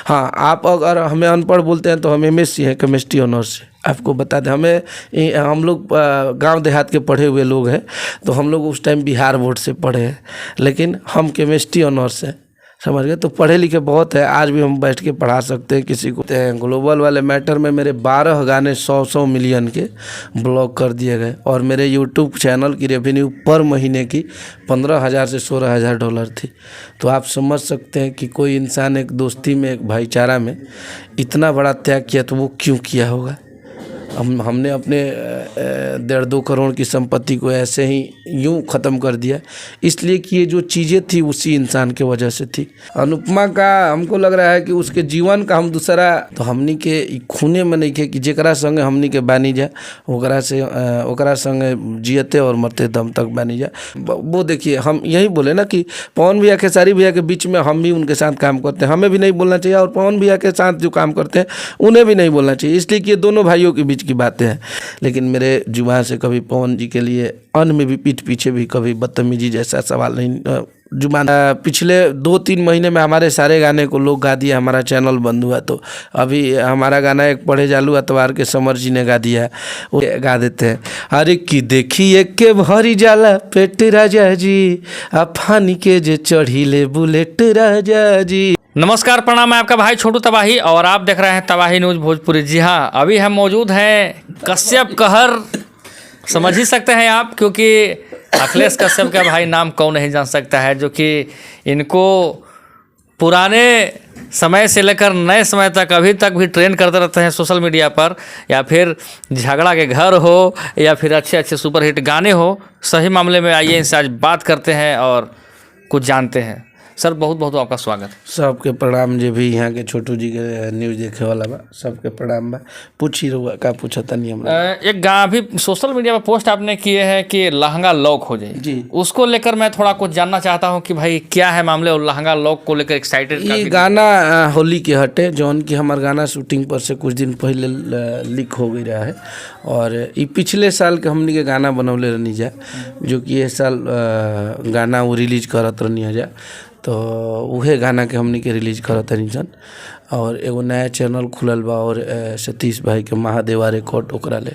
हाँ, आप अगर हमें अनपढ़ बोलते हैं तो हम MSc हैं केमिस्ट्री ऑनर्स से। आपको बता दें, हम लोग गांव देहात के पढ़े हुए लोग हैं, तो हम लोग उस टाइम बिहार बोर्ड से पढ़े हैं, लेकिन हम केमिस्ट्री ऑनर्स हैं, समझ गए। तो पढ़े लिखे बहुत है, आज भी हम बैठ के पढ़ा सकते हैं किसी को। ग्लोबल वाले मैटर में मेरे 12 गाने 100 मिलियन के ब्लॉक कर दिए गए, और मेरे यूट्यूब चैनल की रेवेन्यू पर महीने की 15,000 से 16,000 डॉलर थी। तो आप समझ सकते हैं कि कोई इंसान एक दोस्ती में, एक भाईचारा में इतना बड़ा त्याग किया तो वो क्यों किया होगा। हमने अपने 1.5-2 करोड़ की संपत्ति को ऐसे ही यूं ख़त्म कर दिया, इसलिए कि ये जो चीज़ें थी उसी इंसान के वजह से थी। अनुपमा का हमको लग रहा है कि उसके जीवन का हम दूसरा, तो हमनी के खूने में नहीं खे कि जेकरा संगे हमनी के बानी जाए ओकरा संगे जियते और मरते दम तक बानी जाए। वो देखिए, हम यही बोले ना कि पवन भैया खेसारी भैया के बीच में हम भी उनके साथ काम करते हैं, हमें भी नहीं बोलना चाहिए, और पवन भैया के साथ जो काम करते हैं उन्हें भी नहीं बोलना चाहिए, इसलिए कि ये दोनों भाइयों के बीच की बातें हैं। लेकिन मेरे जुबान से कभी पवन जी के लिए अन्न में भी पीठ पीछे भी कभी बदतमीजी जैसा सवाल नहीं जुबान। पिछले 2-3 महीने में हमारे सारे गाने को लोग गा दिया, हमारा चैनल बंद हुआ। तो अभी हमारा गाना एक पढ़े जालू अतवार के समर जी ने गा दिया, वो गा देते हैं, अरे की देखिए के भरी जाला पेट राजा जी, अफानी के जे चढ़ी ले बुलेट राजा जी। नमस्कार, प्रणाम। मैं आपका भाई छोटू तबाही और आप देख रहे हैं तबाही न्यूज़ भोजपुरी। जी हाँ, अभी हम मौजूद हैं कश्यप कहर, समझ ही सकते हैं आप, क्योंकि अखिलेश कश्यप का भाई नाम कौन नहीं जान सकता है, जो कि इनको पुराने समय से लेकर नए समय तक अभी तक भी ट्रेंड करते रहते हैं सोशल मीडिया पर, या फिर झगड़ा के घर हो या फिर अच्छे अच्छे सुपरहिट गाने हो। सही मामले में आइए इनसे आज बात करते हैं और कुछ जानते हैं। सर, बहुत बहुत आपका स्वागत। सबके प्रणाम, जो भी यहाँ के छोटू जी के न्यूज़ देखे वाला बा, सबके प्रणाम बा। पूछी रहुआ का पूछा था नहीं हमरा। एक अभी सोशल मीडिया पर पोस्ट आपने किए हैं कि लहंगा लॉक हो जाए जी, उसको लेकर मैं थोड़ा कुछ जानना चाहता हूँ कि भाई क्या है मामले, और लहंगा लॉक को लेकर एक्साइटेड। ये गाना होली के हटे, जौन कि हमार गाना शूटिंग पर से कुछ दिन पहले लीक हो गई रहा है, और ये पिछले साल के हमनी के गाना बनौले रहनी जा, जो कि ये साल गाना वो रिलीज करत रहनी जा, तो उहे गाना के हमनी के रिलीज करत रही सन। और एगो नया चैनल खुलल बा, और सतीश भाई के महादेवा रिकॉर्ड ओकरा ले,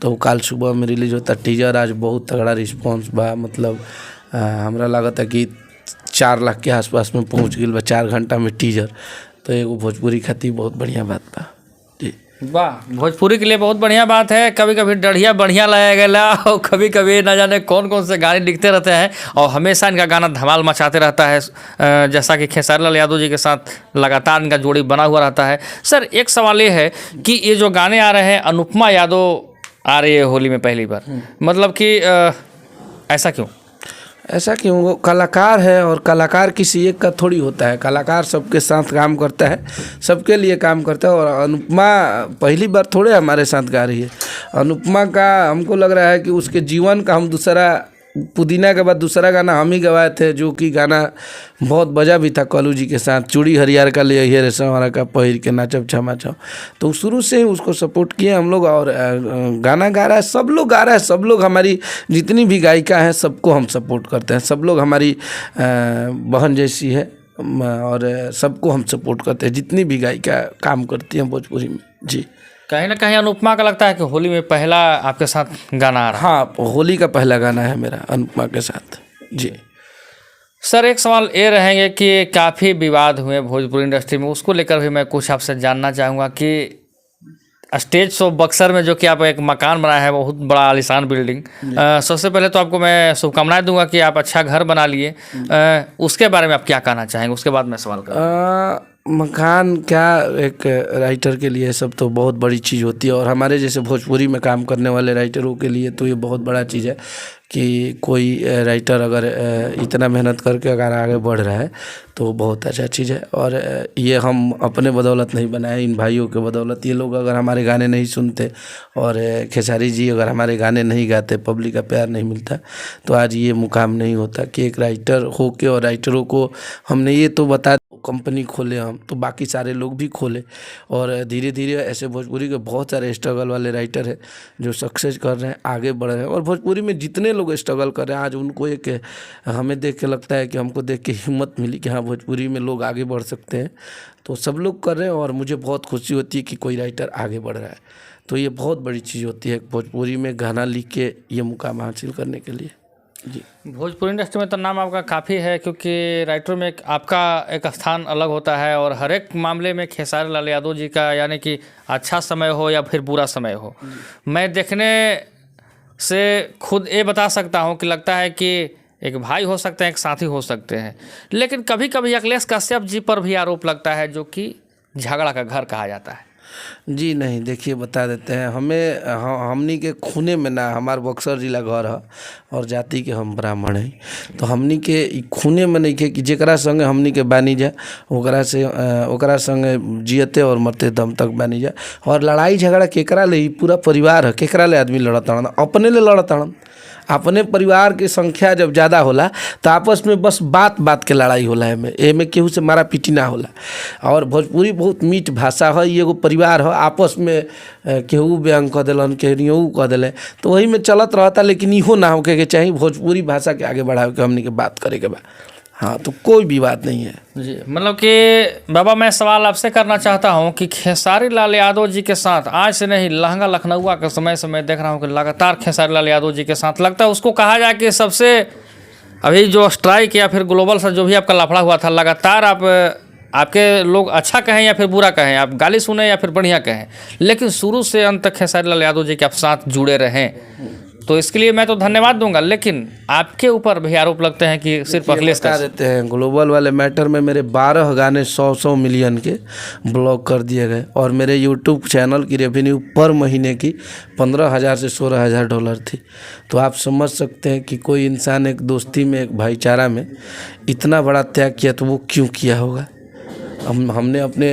तो कल सुबह में रिलीज होता टीजर। आज बहुत तगड़ा रिस्पॉन्स बा, मतलब हमरा लागत है कि 4 लाख के आसपास में पहुंच गई बा 4 घंटा में टीजर। तो एगो भोजपुरी खातिर बहुत बढ़िया बात बा जी। वाह, भोजपुरी के लिए बहुत बढ़िया बात है। कभी कभी डढ़िया बढ़िया लाया गया, और कभी कभी न जाने कौन कौन से गाने लिखते रहते हैं, और हमेशा इनका गाना धमाल मचाते रहता है, जैसा कि खेसारी लाल यादव जी के साथ लगातार इनका जोड़ी बना हुआ रहता है। सर, एक सवाल ये है कि ये जो गाने आ रहे हैं, अनुपमा यादव आ रही है होली में पहली बार, मतलब कि ऐसा क्यों? ऐसा क्यों? वो कलाकार है, और कलाकार किसी एक का थोड़ी होता है, कलाकार सबके साथ काम करता है, सबके लिए काम करता है। और अनुपमा पहली बार थोड़े हमारे साथ गा रही है। अनुपमा का हमको लग रहा है कि उसके जीवन का हम दूसरा, पुदीना के बाद दूसरा गाना हम ही गवाए थे, जो कि गाना बहुत बजा भी था कलू जी के साथ, चूड़ी हरियार का ले ये रेशम का पहिर के नाचब छमा छाओ। तो शुरू से ही उसको सपोर्ट किए हम लोग, और गाना गा रहा है, सब लोग गा रहा है, सब लोग, हमारी जितनी भी गायिका हैं सबको हम सपोर्ट करते हैं, सब लोग हमारी बहन जैसी है, और सबको हम सपोर्ट करते हैं, जितनी भी गायिका काम करती हैं भोजपुरी में जी। कहीं ना कहीं अनुपमा का लगता है कि होली में पहला आपके साथ गाना आ रहा है। हाँ, होली का पहला गाना है मेरा अनुपमा के साथ जी। सर, एक सवाल ये रहेंगे कि काफ़ी विवाद हुए भोजपुरी इंडस्ट्री में, उसको लेकर भी मैं कुछ आपसे जानना चाहूँगा कि स्टेज शो बक्सर में जो कि आप एक मकान बनाया है, बहुत बड़ा आलीशान बिल्डिंग, सबसे पहले तो आपको मैं शुभकामनाएं दूंगा कि आप अच्छा घर बना लिए। उसके बारे में आप क्या कहना चाहेंगे, उसके बाद मैं सवाल करूँगा। मकान क्या, एक राइटर के लिए सब तो बहुत बड़ी चीज़ होती है, और हमारे जैसे भोजपुरी में काम करने वाले राइटरों के लिए तो ये बहुत बड़ा चीज़ है कि कोई राइटर अगर इतना मेहनत करके अगर आगे बढ़ रहा है तो बहुत अच्छा चीज़ है। और ये हम अपने बदौलत नहीं बनाए, इन भाइयों के बदौलत। ये लोग अगर हमारे गाने नहीं सुनते, और खेसारी जी अगर हमारे गाने नहीं गाते, पब्लिक का प्यार नहीं मिलता, तो आज ये मुकाम नहीं होता कि एक राइटर हो के, और राइटरों को हमने ये तो बता कंपनी खोले हम, तो बाकी सारे लोग भी खोले और धीरे धीरे ऐसे भोजपुरी के बहुत सारे स्ट्रगल वाले राइटर हैं जो सक्सेस कर रहे हैं, आगे बढ़ रहे हैं। और भोजपुरी में जितने लोग स्ट्रगल कर रहे हैं आज उनको एक हमें देख के लगता है कि हमको देख के हिम्मत मिली कि हाँ भोजपुरी में लोग आगे बढ़ सकते हैं। तो सब लोग कर रहे हैं और मुझे बहुत खुशी होती है कि कोई राइटर आगे बढ़ रहा है। तो ये बहुत बड़ी चीज़ होती है भोजपुरी में गाना लिख के ये मुकाम हासिल करने के लिए। जी, भोजपुरी इंडस्ट्री में तो नाम आपका काफ़ी है, क्योंकि राइटर में आपका एक स्थान अलग होता है और हर एक मामले में खेसारी लाल यादव जी का, यानी कि अच्छा समय हो या फिर बुरा समय हो, मैं देखने से खुद ये बता सकता हूँ कि लगता है कि एक भाई हो सकते हैं, एक साथी हो सकते हैं। लेकिन कभी कभी अखिलेश कश्यप जी पर भी आरोप लगता है जो कि झगड़ा का घर कहा जाता है। जी नहीं, देखिए बता देते हैं, हमनी के खूने में ना, हमार बक्सर जिला घर है और जाति के हम ब्राह्मण हैं, तो हमनी के खूने में नहीं के कि जेकरा संगे हमनी के बानी जा ओकरा संगे जियते और मरते दम तक बानी जा। और लड़ाई झगड़ा केकरा ले, पूरा परिवार है, केकरा ले आदमी लड़ताड़न, अपने ले लड़ताड़न। अपने परिवार की संख्या जब ज़्यादा होला तो आपस में बस बात बात के लड़ाई होला, एमे केहू से मारा पीटी ना होला। और भोजपुरी बहुत मीठ भाषा है, ये एगो परिवार है, आपस में केहू व्यंग कह दिलन, केहू कह दिले, तो वही में चलत रहता। लेकिन इहो ना होके के चाहिए, भोजपुरी भाषा के आगे बढ़ावे के हमनी के बात करे के बा। हाँ, तो कोई भी बात नहीं है जी। मतलब कि बाबा, मैं सवाल आपसे करना चाहता हूँ कि खेसारी लाल यादव जी के साथ आज से नहीं, लहंगा लखनऊआ के समय से मैं देख रहा हूँ कि लगातार खेसारी लाल यादव जी के साथ लगता है, उसको कहा जाए कि सबसे अभी जो स्ट्राइक या फिर ग्लोबल सा जो भी आपका लफड़ा हुआ था, लगातार आपके लोग अच्छा कहें या फिर बुरा कहें, आप गाली सुने या फिर बढ़िया कहें, लेकिन शुरू से अंत तक खेसारी लाल यादव जी के आप साथ जुड़े रहें, तो इसके लिए मैं तो धन्यवाद दूंगा। लेकिन आपके ऊपर भी आरोप लगते हैं कि सिर्फ अखिलेश बता देते हैं, ग्लोबल वाले मैटर में मेरे 12 गाने 100 मिलियन के ब्लॉक कर दिए गए और मेरे यूट्यूब चैनल की रेवेन्यू पर महीने की $15,000 से $16,000 थी। तो आप समझ सकते हैं कि कोई इंसान एक दोस्ती में, एक भाईचारा में इतना बड़ा त्याग किया तो वो क्यों किया होगा। हमने अपने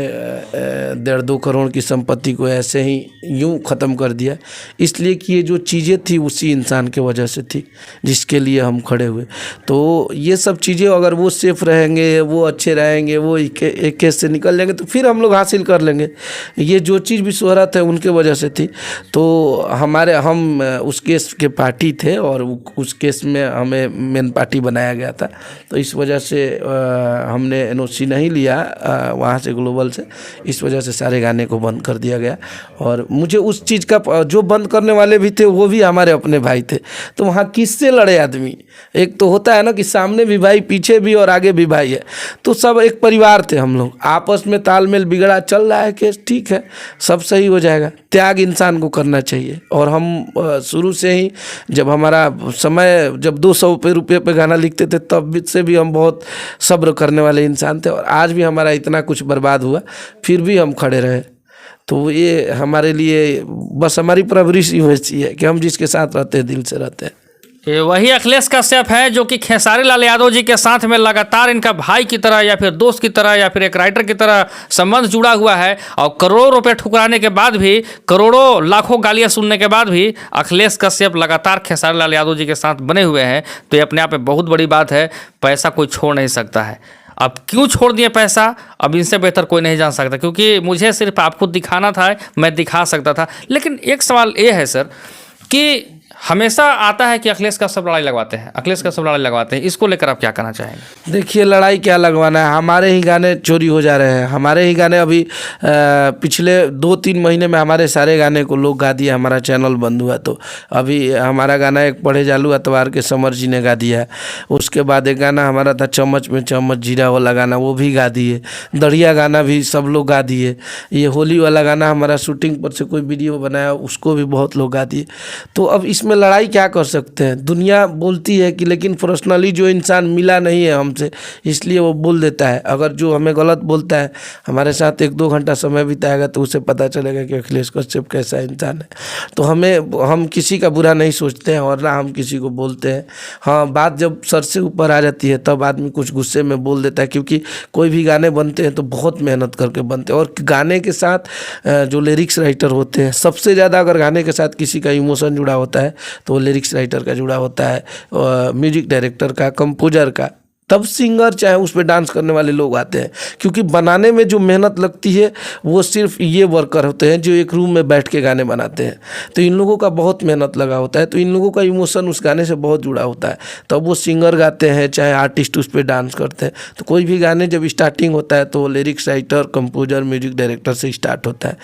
1.5-2 करोड़ की संपत्ति को ऐसे ही यूं ख़त्म कर दिया, इसलिए कि ये जो चीज़ें थी उसी इंसान के वजह से थी जिसके लिए हम खड़े हुए। तो ये सब चीज़ें अगर वो सेफ रहेंगे, वो अच्छे रहेंगे, वो एक केस से निकल जाएंगे तो फिर हम लोग हासिल कर लेंगे। ये जो चीज़ भी शोहरत है उनके वजह से थी। तो हम उस केस के पार्टी थे और उस केस में हमें मेन पार्टी बनाया गया था, तो इस वजह से हमने NOC नहीं लिया वहाँ से, ग्लोबल से। इस वजह से सारे गाने को बंद कर दिया गया। और मुझे उस चीज़ का, जो बंद करने वाले भी थे वो भी हमारे अपने भाई थे, तो वहाँ किससे लड़े आदमी। एक तो होता है ना कि सामने भी भाई, पीछे भी और आगे भी भाई है, तो सब एक परिवार थे हम लोग। आपस में तालमेल बिगड़ा, चल रहा है केस, ठीक है, सब सही हो जाएगा। त्याग इंसान को करना चाहिए। और हम शुरू से ही, जब हमारा समय, जब 200 रुपये पे गाना लिखते थे, तब से भी हम बहुत सब्र करने वाले इंसान थे। और आज भी हमारा इतना कुछ बर्बाद हुआ फिर भी हम खड़े रहे। तो ये हमारे लिए बस हमारी परवरिश ही वैसी है कि हम जिसके साथ रहते हैं दिल से रहते हैं। ये वही अखिलेश कश्यप है जो कि खेसारी लाल यादव जी के साथ में लगातार इनका भाई की तरह या फिर दोस्त की तरह या फिर एक राइटर की तरह संबंध जुड़ा हुआ है। और करोड़ों रुपए ठुकराने के बाद भी, करोड़ों लाखों गालियां सुनने के बाद भी अखिलेश कश्यप लगातार खेसारी लाल यादव जी के साथ बने हुए हैं। तो ये अपने आप में बहुत बड़ी बात है। पैसा कोई छोड़ नहीं सकता है। अब क्यों छोड़ दिए पैसा, अब इनसे बेहतर कोई नहीं जान सकता, क्योंकि मुझे सिर्फ आपको दिखाना था, मैं दिखा सकता था। लेकिन एक सवाल ये है सर कि हमेशा आता है कि अखिलेश कश्यप लड़ाई लगवाते हैं, अखिलेश कश्यप लड़ाई लगवाते हैं, इसको लेकर आप क्या कहना चाहेंगे? देखिए, लड़ाई क्या लगवाना है, हमारे ही गाने चोरी हो जा रहे हैं। हमारे ही गाने अभी पिछले 2-3 महीने में हमारे सारे गाने को लोग गा दिया। हमारा चैनल बंद हुआ तो अभी हमारा गाना एक पढ़े जालू अतवार के समर जी ने गा दिया। उसके बाद एक गाना हमारा था चम्मच में चम्मच जीरा वाला गाना, वो भी गा दिए। दरिया गाना भी सब लोग गा दिए। ये होली वाला गाना हमारा शूटिंग पर से कोई वीडियो बनाया, उसको भी बहुत लोग गा दिए। तो अब इसमें लड़ाई क्या कर सकते हैं। दुनिया बोलती है कि, लेकिन पर्सनली जो इंसान मिला नहीं है हमसे, इसलिए वो बोल देता है। अगर जो हमें गलत बोलता है, हमारे साथ 1-2 घंटा समय बिताएगा तो उसे पता चलेगा कि अखिलेश कश्यप कैसा इंसान है। तो हम किसी का बुरा नहीं सोचते हैं और ना हम किसी को बोलते हैं। हाँ, बात जब सर से ऊपर आ जाती है तब आदमी कुछ गुस्से में बोल देता है, क्योंकि कोई भी गाने बनते हैं तो बहुत मेहनत करके बनते हैं। और गाने के साथ जो लिरिक्स राइटर होते हैं, सबसे ज़्यादा अगर गाने के साथ किसी का इमोशन जुड़ा होता है तो वो लिरिक्स राइटर का जुड़ा होता है, म्यूजिक डायरेक्टर का, कंपोजर का। तब सिंगर चाहे उस पर डांस करने वाले लोग आते हैं, क्योंकि बनाने में जो मेहनत लगती है वो सिर्फ ये वर्कर होते हैं जो एक रूम में बैठ के गाने बनाते हैं। तो इन लोगों का बहुत मेहनत लगा होता है, तो इन लोगों का इमोशन उस गाने से बहुत जुड़ा होता है। तब वो सिंगर गाते हैं चाहे आर्टिस्ट उस पर डांस करते हैं। तो कोई भी गाने जब स्टार्टिंग होता है तो lyrics writer, composer, music director से स्टार्ट होता है,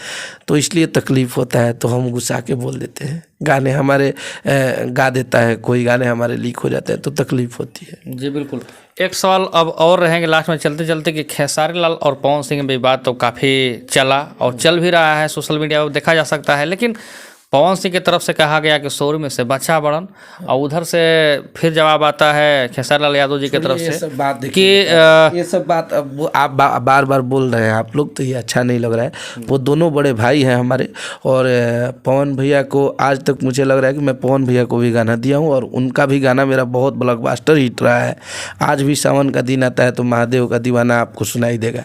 तो इसलिए तकलीफ होता है। तो हम गुस्सा के बोल देते हैं, गाने हमारे गा देता है कोई, गाने हमारे लीक हो जाते हैं तो तकलीफ होती है। जी बिल्कुल। एक सवाल अब और रहेंगे लास्ट में चलते चलते कि खेसारी लाल और पवन सिंह में विवाद तो काफ़ी चला और चल भी रहा है, सोशल मीडिया पर देखा जा सकता है, लेकिन पवन सिंह की तरफ से कहा गया कि शोरूम में से बचा बड़न, और उधर से फिर जवाब आता है खेसारी लाल यादव जी की तरफ ये से सब बात कि ये सब बात अब वो आप बार बार बोल रहे हैं आप लोग, तो ये अच्छा नहीं लग रहा है। वो दोनों बड़े भाई हैं हमारे, और पवन भैया को आज तक मुझे लग रहा है कि मैं पवन भैया को भी गाना दिया हूँ, और उनका भी गाना मेरा बहुत ब्लॉकबस्टर हिट रहा है। आज भी सावन का दिन आता है तो महादेव का दीवाना आपको सुनाई देगा,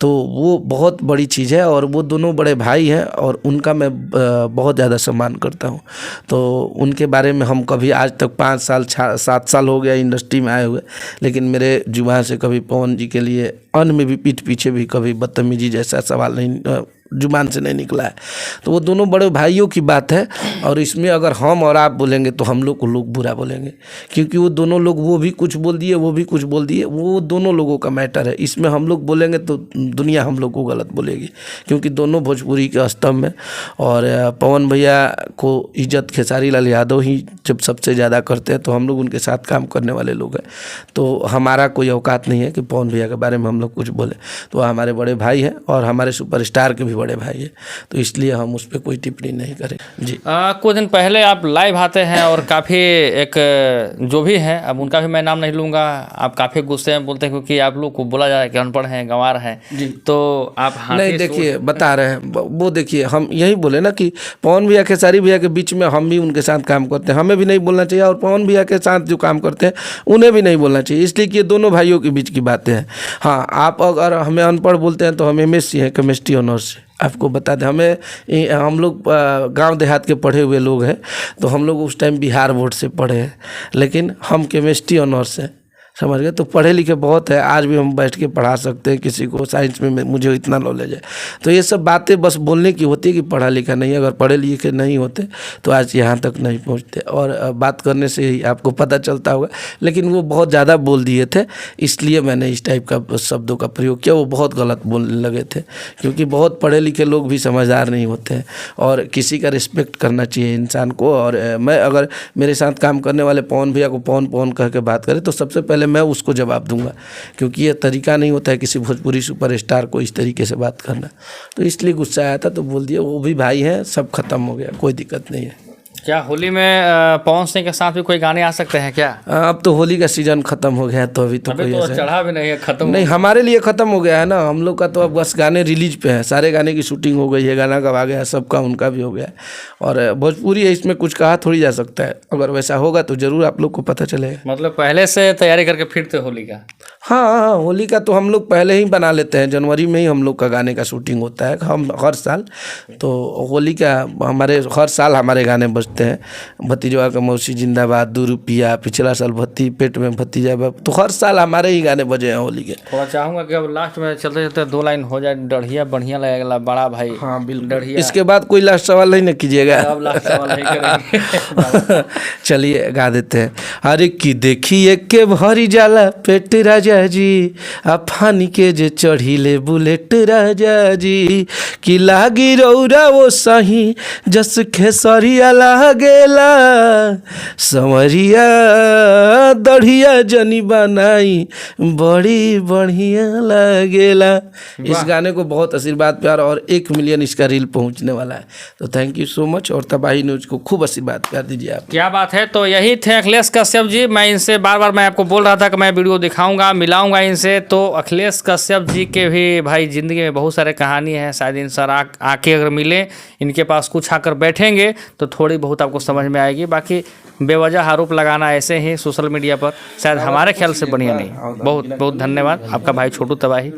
तो वो बहुत बड़ी चीज़ है। और वो दोनों बड़े भाई हैं और उनका मैं बहुत ज़्यादा सम्मान करता हूँ। तो उनके बारे में हम कभी आज तक 5 साल 7 साल हो गया इंडस्ट्री में आए हुए, लेकिन मेरे जुबान से कभी पवन जी के लिए अन्न में भी पीठ पीछे भी कभी बदतमीजी जैसा सवाल नहीं जुबान से नहीं निकला है। तो वो दोनों बड़े भाइयों की बात है, और इसमें अगर हम और आप बोलेंगे तो हम लोग को लोग बुरा बोलेंगे, क्योंकि वो दोनों लोग, वो भी कुछ बोल दिए वो भी कुछ बोल दिए, वो दोनों लोगों का मैटर है। इसमें हम लोग बोलेंगे तो दुनिया हम लोग को गलत बोलेगी, क्योंकि दोनों भोजपुरी के स्तंभ हैं। और पवन भैया को इज्जत खेसारी लाल यादव ही जब सबसे ज़्यादा करते हैं, तो हम लोग उनके साथ काम करने वाले लोग हैं। तो हमारा कोई औकात नहीं है कि पवन भैया के बारे में हम लोग कुछ बोले। तो हमारे बड़े भाई हैं और हमारे सुपरस्टार के भी बड़े भाई है, तो इसलिए हम उस पर कोई टिप्पणी नहीं करें जी। कुछ दिन पहले आप लाइव आते हैं और काफ़ी एक जो भी है, अब उनका भी मैं नाम नहीं लूँगा, आप काफ़ी गुस्से में बोलते हैं क्योंकि आप लोग को बोला जा रहा है कि अनपढ़ हैं, गंवार हैं जी। तो आप नहीं, देखिए बता रहे हैं वो, देखिए हम यही बोले ना कि पवन भैया खेसारी भैया के बीच में हम भी उनके साथ काम करते हैं, हमें भी नहीं बोलना चाहिए, और पवन भैया के साथ जो काम करते हैं उन्हें भी नहीं बोलना चाहिए, इसलिए कि ये दोनों भाइयों के बीच की बातें हैं। हाँ, आप अगर हमें अनपढ़ बोलते हैं तो हम MSc हैं केमिस्ट्री ऑनर्स से, आपको बता दें। हम लोग गांव देहात के पढ़े हुए लोग हैं, तो हम लोग उस टाइम बिहार बोर्ड से पढ़े हैं, लेकिन हम केमिस्ट्री ऑनर्स से, समझ गए। तो पढ़े लिखे बहुत है, आज भी हम बैठ के पढ़ा सकते हैं किसी को, साइंस में मुझे इतना नॉलेज है। तो ये सब बातें बस बोलने की होती है कि पढ़ा लिखा नहीं है, अगर पढ़े लिखे नहीं होते तो आज यहाँ तक नहीं पहुँचते। और बात करने से ही आपको पता चलता होगा, लेकिन वो बहुत ज़्यादा बोल दिए थे, इसलिए मैंने इस टाइप का शब्दों का प्रयोग किया। वो बहुत गलत बोलने लगे थे, क्योंकि बहुत पढ़े लिखे लोग भी समझदार नहीं होते हैं, और किसी का रिस्पेक्ट करना चाहिए इंसान को। और मैं अगर मेरे साथ काम करने वाले पवन भैया को पवन पवन कह के बात करें तो सबसे पहले मैं उसको जवाब दूंगा, क्योंकि ये तरीका नहीं होता है किसी भोजपुरी सुपरस्टार को इस तरीके से बात करना। तो इसलिए गुस्सा आया था तो बोल दिया। वो भी भाई हैं, सब खत्म हो गया, कोई दिक्कत नहीं है। क्या होली में पवन सिंह के साथ भी कोई गाने आ सकते हैं क्या? अब तो होली का सीजन खत्म हो गया, तो अभी तो कोई तो ऐसा चढ़ा भी नहीं है, खत्म नहीं, हमारे लिए खत्म हो गया है ना। हम लोग का तो अब बस गाने रिलीज पे है, सारे गाने की शूटिंग हो गई है, गाना कब आ गया सबका, उनका भी हो गया है। और भोजपुरी है, इसमें कुछ कहा थोड़ी जा सकता है, अगर वैसा होगा तो जरूर आप लोग को पता चलेगा। मतलब पहले से तैयारी करके फिरते होली का? हाँ, होली का तो हम लोग पहले ही बना लेते हैं, जनवरी में ही हम लोग का गाने का शूटिंग होता है हम हर साल। तो होली का हमारे हर साल हमारे गाने बजते हैं, भतीजवा का मौसी जिंदाबाद, 2 रुपया, पिछला साल भत्ती पेट में भतीजा बाप, तो हर साल हमारे ही गाने बजे हैं होली के। थोड़ा चाहूँगा कि अब लास्ट में चलते चलते 2 लाइन हो जाए, डढ़िया बढ़िया लगेगा बड़ा भाई। हाँ बिल्कुल, डढ़िया। इसके बाद कोई लास्ट सवाल नहीं न कीजिएगा। अब लास्ट सवाल नहीं करेंगे। चलिए गा देते हैं। अरे कि देखिए के भरी जाला पेट राजा जी, अफानी के जे चढ़ीले बुलेट राजा जी, कि लागी रौरा वो सही जस खेसरिया लागेला, समरिया दढ़िया जनी बनाई बड़ी बढ़िया लगेला। इस गाने को बहुत आशीर्वाद प्यार और 1 मिलियन इसका रील पहुंचने वाला है, तो थैंक यू सो मच। और तबाही न्यूज़ को खूब आशीर्वाद प्यार दीजिए आप। क्या बात है। तो यही थे अखिलेश कश्यप जी। मैं इनसे बार बार मैं आपको बोल रहा था कि मैं वीडियो दिखाऊंगा, मिलाऊंगा इनसे। तो अखिलेश कश्यप जी के भी भाई ज़िंदगी में बहुत सारे कहानी है, शायद इन सर आके अगर मिले, इनके पास कुछ आकर बैठेंगे तो थोड़ी बहुत आपको समझ में आएगी। बाकी बेवजह आरोप लगाना ऐसे ही सोशल मीडिया पर शायद हमारे ख्याल से बढ़िया नहीं। बहुत बहुत धन्यवाद। आपका भाई छोटू तबाही।